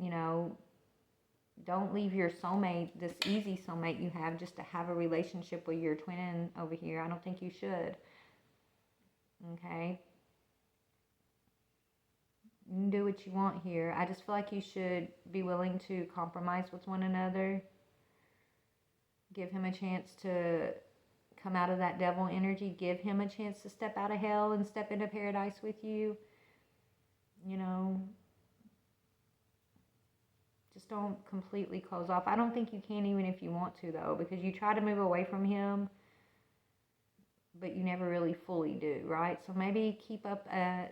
don't leave your soulmate, this easy soulmate you have, just to have a relationship with your twin over here. I don't think you should. Okay? You can do what you want here. I just feel like you should be willing to compromise with one another. Give him a chance to come out of that devil energy. Give him a chance to step out of hell and step into paradise with you. You know, just don't completely close off. I don't think you can even if you want to, though, because you try to move away from him, but you never really fully do, right? So maybe keep up,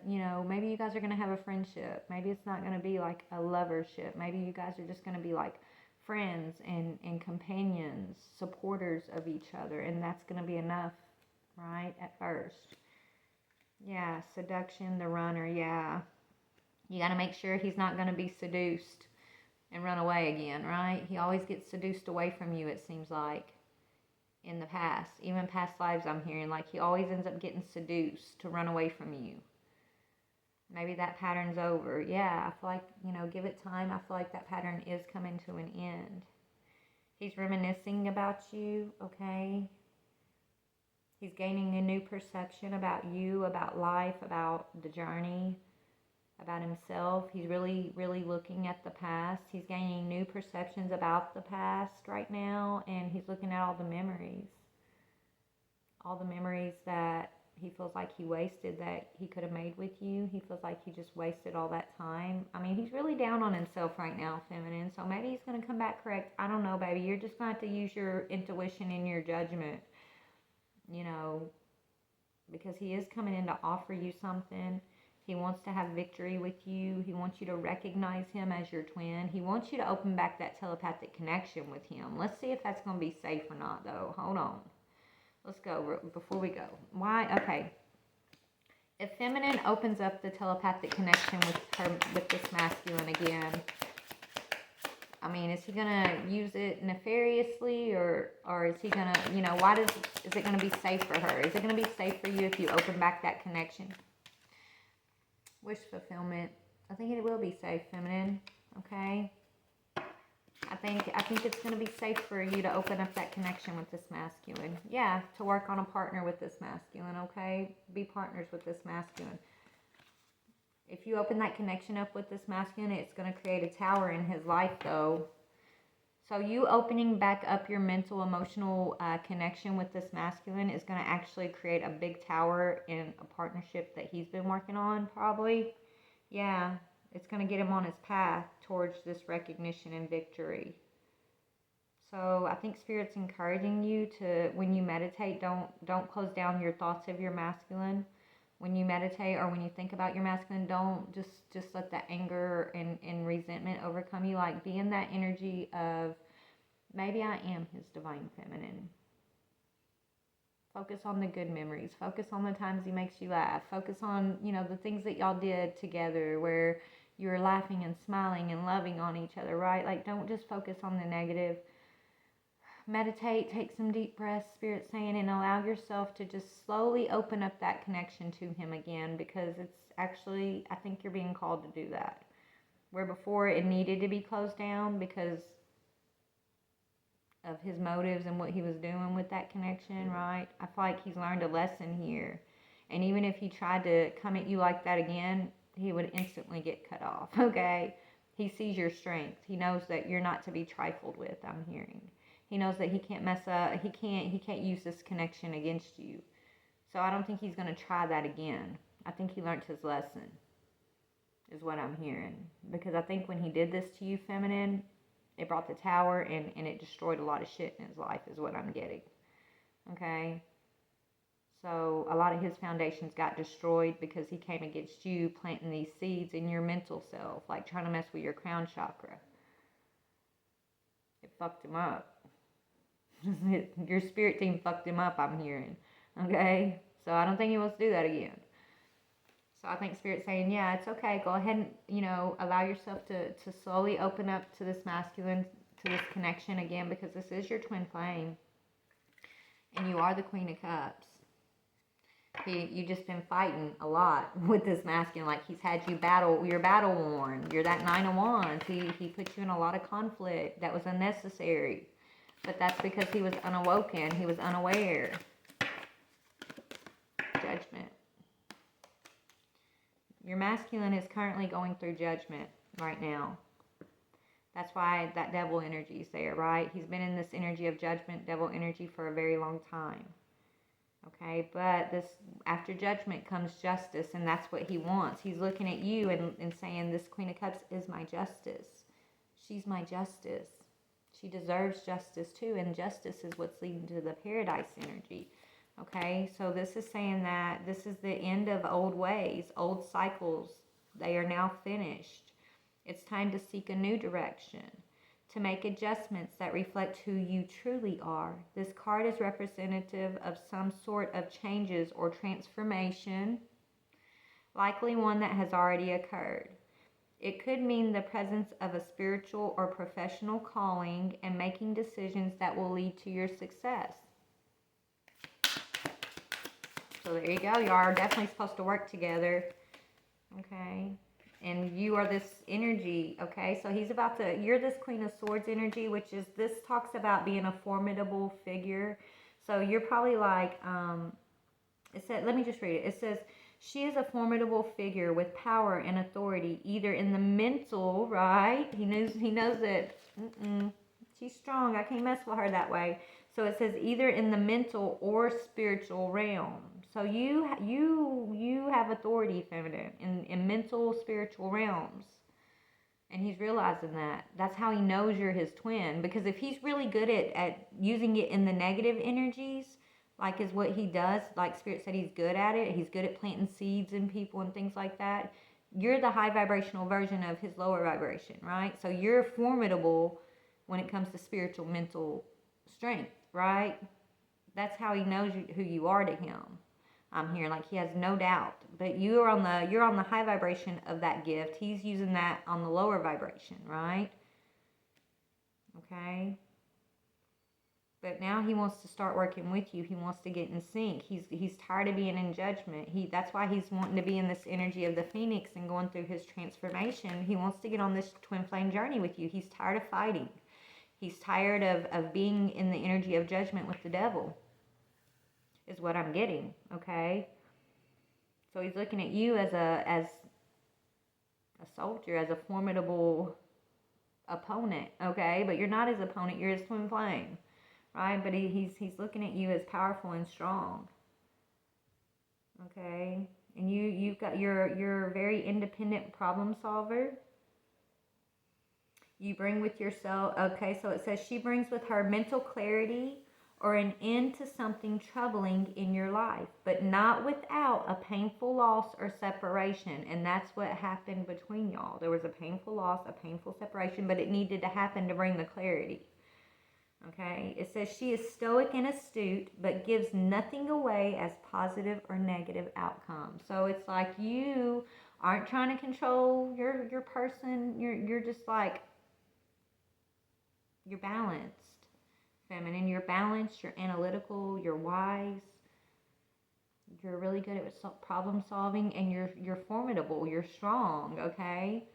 you know, maybe you guys are going to have a friendship. Maybe it's not going to be like a lovership. Maybe you guys are just going to be like friends and companions, supporters of each other, and that's going to be enough, right, at first. Yeah, seduction, the runner, yeah. You got to make sure he's not going to be seduced and run away again, right? He always gets seduced away from you, it seems like, in the past. Even past lives, I'm hearing, like, he always ends up getting seduced to run away from you. Maybe that pattern's over. Yeah, I feel like, you know, give it time. I feel like that pattern is coming to an end. He's reminiscing about you, okay? He's gaining a new perception about you, about life, about the journey, about himself. He's really, really looking at the past. He's gaining new perceptions about the past right now, and he's looking at all the memories that he feels like he wasted, that he could have made with you. He feels like he just wasted all that time. I mean, he's really down on himself right now, feminine, so maybe he's going to come back correct. I don't know, baby. You're just going to have to use your intuition and your judgment, you know, because he is coming in to offer you something. He wants to have victory with you. He wants you to recognize him as your twin. He wants you to open back that telepathic connection with him. Let's see if that's going to be safe or not, though. Hold on. Let's go before we go. Why? Okay. If feminine opens up the telepathic connection with this masculine again, I mean, is he going to use it nefariously, or is he going to, you know, is it going to be safe for her? Is it going to be safe for you if you open back that connection? Wish fulfillment. I think it will be safe, feminine. Okay. I think it's going to be safe for you to open up that connection with this masculine. Yeah, to work on a partner with this masculine, okay? Be partners with this masculine. If you open that connection up with this masculine, it's going to create a tower in his life, though. So you opening back up your mental, emotional connection with this masculine is going to actually create a big tower in a partnership that he's been working on, probably. Yeah, it's going to get him on his path towards this recognition and victory. So I think Spirit's encouraging you to, when you meditate, don't close down your thoughts of your masculine. When you meditate or when you think about your masculine, don't just let that anger and resentment overcome you. Like, be in that energy of, maybe I am his divine feminine. Focus on the good memories. Focus on the times he makes you laugh. Focus on, you know, the things that y'all did together where you were laughing and smiling and loving on each other, right? Like, don't just focus on the negative. Meditate, take some deep breaths, Spirit saying, and allow yourself to just slowly open up that connection to him again, because it's actually, I think you're being called to do that. Where before it needed to be closed down because of his motives and what he was doing with that connection, right? I feel like he's learned a lesson here. And even if he tried to come at you like that again, he would instantly get cut off, okay? He sees your strength. He knows that you're not to be trifled with, I'm hearing. He knows that he can't mess up. He can't use this connection against you. So I don't think he's going to try that again. I think he learned his lesson, is what I'm hearing. Because I think when he did this to you, feminine, it brought the tower and it destroyed a lot of shit in his life, is what I'm getting. Okay? So a lot of his foundations got destroyed because he came against you, planting these seeds in your mental self, like trying to mess with your crown chakra. It fucked him up. Your spirit team fucked him up, I'm hearing. Okay? So I don't think he wants to do that again. So I think Spirit's saying, yeah, it's okay. Go ahead and, you know, allow yourself to slowly open up to this masculine, to this connection again, because this is your twin flame. And you are the Queen of Cups. You just been fighting a lot with this masculine. Like, he's had you you're battle worn. You're that 9 of Wands. He put you in a lot of conflict that was unnecessary. But that's because he was unawoken. He was unaware. Judgment. Your masculine is currently going through judgment right now. That's why that devil energy is there, right? He's been in this energy of judgment, devil energy, for a very long time. Okay, but this, after judgment comes justice, and that's what he wants. He's looking at you and saying, this Queen of Cups is my justice. She's my justice. She deserves justice too, and justice is what's leading to the paradise energy. Okay, so this is saying that this is the end of old ways, old cycles. They are now finished. It's time to seek a new direction, to make adjustments that reflect who you truly are. This card is representative of some sort of changes or transformation, likely one that has already occurred. It could mean the presence of a spiritual or professional calling and making decisions that will lead to your success. So there you go. You are definitely supposed to work together. Okay. And you are this energy. Okay. So he's about to, you're this Queen of Swords energy, which is, this talks about being a formidable figure. So you're probably like, it said, let me just read it. It says, she is a formidable figure with power and authority, either in the mental, right? He knows that she's strong. I can't mess with her that way. So it says either in the mental or spiritual realm. So you have authority, feminine, in mental, spiritual realms. And he's realizing that. That's how he knows you're his twin. Because if he's really good at using it in the negative energies, like is what he does, like Spirit said he's good at it. He's good at planting seeds in people and things like that. You're the high vibrational version of his lower vibration, right? So you're formidable when it comes to spiritual, mental strength, right? That's how he knows who you are to him. I'm here, like he has no doubt. But you're on the high vibration of that gift. He's using that on the lower vibration, right? Okay. But now he wants to start working with you. He wants to get in sync. He's tired of being in judgment. That's why he's wanting to be in this energy of the Phoenix and going through his transformation. He wants to get on this twin flame journey with you. He's tired of fighting. He's tired of being in the energy of judgment with the devil, is what I'm getting, okay? So he's looking at you as a soldier, as a formidable opponent, okay? But you're not his opponent, you're his twin flame. Right, but he's looking at you as powerful and strong. Okay, and you're a very independent problem solver. You bring with yourself. Okay, so it says she brings with her mental clarity or an end to something troubling in your life, but not without a painful loss or separation. And that's what happened between y'all. There was a painful loss, a painful separation, but it needed to happen to bring the clarity. Okay, it says she is stoic and astute, but gives nothing away as positive or negative outcomes. So it's like you aren't trying to control your person. You're just like, you're balanced, feminine. You're balanced. You're analytical. You're wise. You're really good at problem solving, and you're formidable. You're strong. Okay.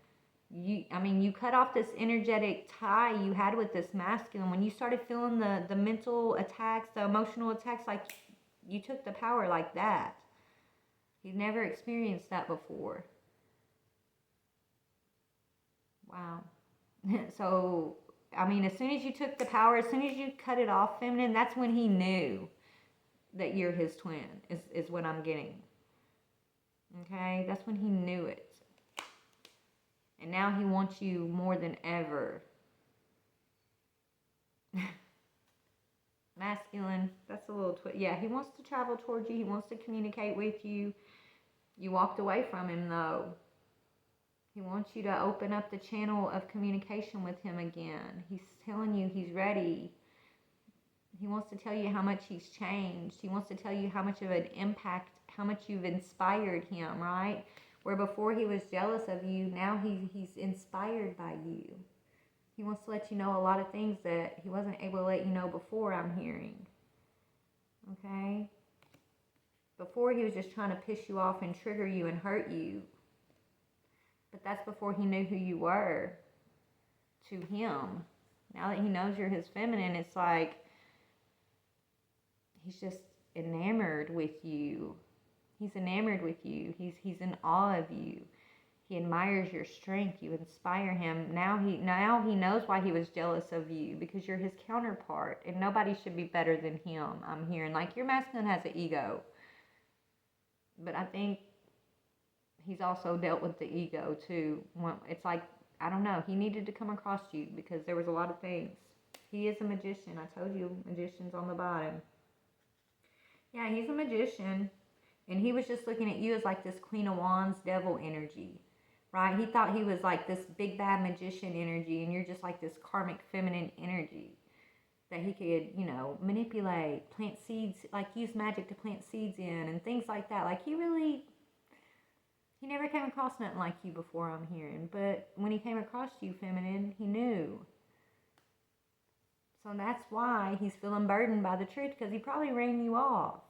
You cut off this energetic tie you had with this masculine. When you started feeling the mental attacks, the emotional attacks, like you took the power like that. You've never experienced that before. Wow. So, as soon as you took the power, as soon as you cut it off, feminine, that's when he knew that you're his twin, is what I'm getting. Okay? That's when he knew it. And now he wants you more than ever. Masculine, that's a little twist. Yeah, he wants to travel towards you. He wants to communicate with you. You walked away from him, though. He wants you to open up the channel of communication with him again. He's telling you he's ready. He wants to tell you how much he's changed. He wants to tell you how much of an impact, how much you've inspired him, right? Where before he was jealous of you, now he's inspired by you. He wants to let you know a lot of things that he wasn't able to let you know before, I'm hearing. Okay? Before he was just trying to piss you off and trigger you and hurt you. But that's before he knew who you were to him. Now that he knows you're his feminine, it's like he's just enamored with you. He's enamored with you. He's in awe of you. He admires your strength. You inspire him. Now he knows why he was jealous of you, because you're his counterpart, and nobody should be better than him. I'm hearing, like, your masculine has an ego, but I think he's also dealt with the ego too. It's like, I don't know, he needed to come across you because there was a lot of things. He is a magician. I told you, magician's on the bottom. Yeah, he's a magician, and he was just looking at you as like this Queen of Wands devil energy. Right? He thought he was like this big bad magician energy, and you're just like this karmic feminine energy that he could, you know, manipulate, plant seeds, like use magic to plant seeds in and things like that. Like he never came across nothing like you before, I'm hearing. But when he came across you, feminine, he knew. So that's why he's feeling burdened by the truth, because he probably ran you off.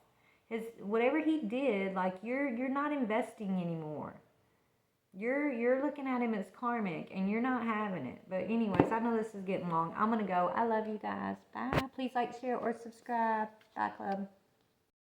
Whatever he did, like you're not investing anymore. You're looking at him as karmic, and you're not having it. But anyways, I know this is getting long. I'm going to go. I love you guys. Bye. Please like, share, or subscribe. Bye, club.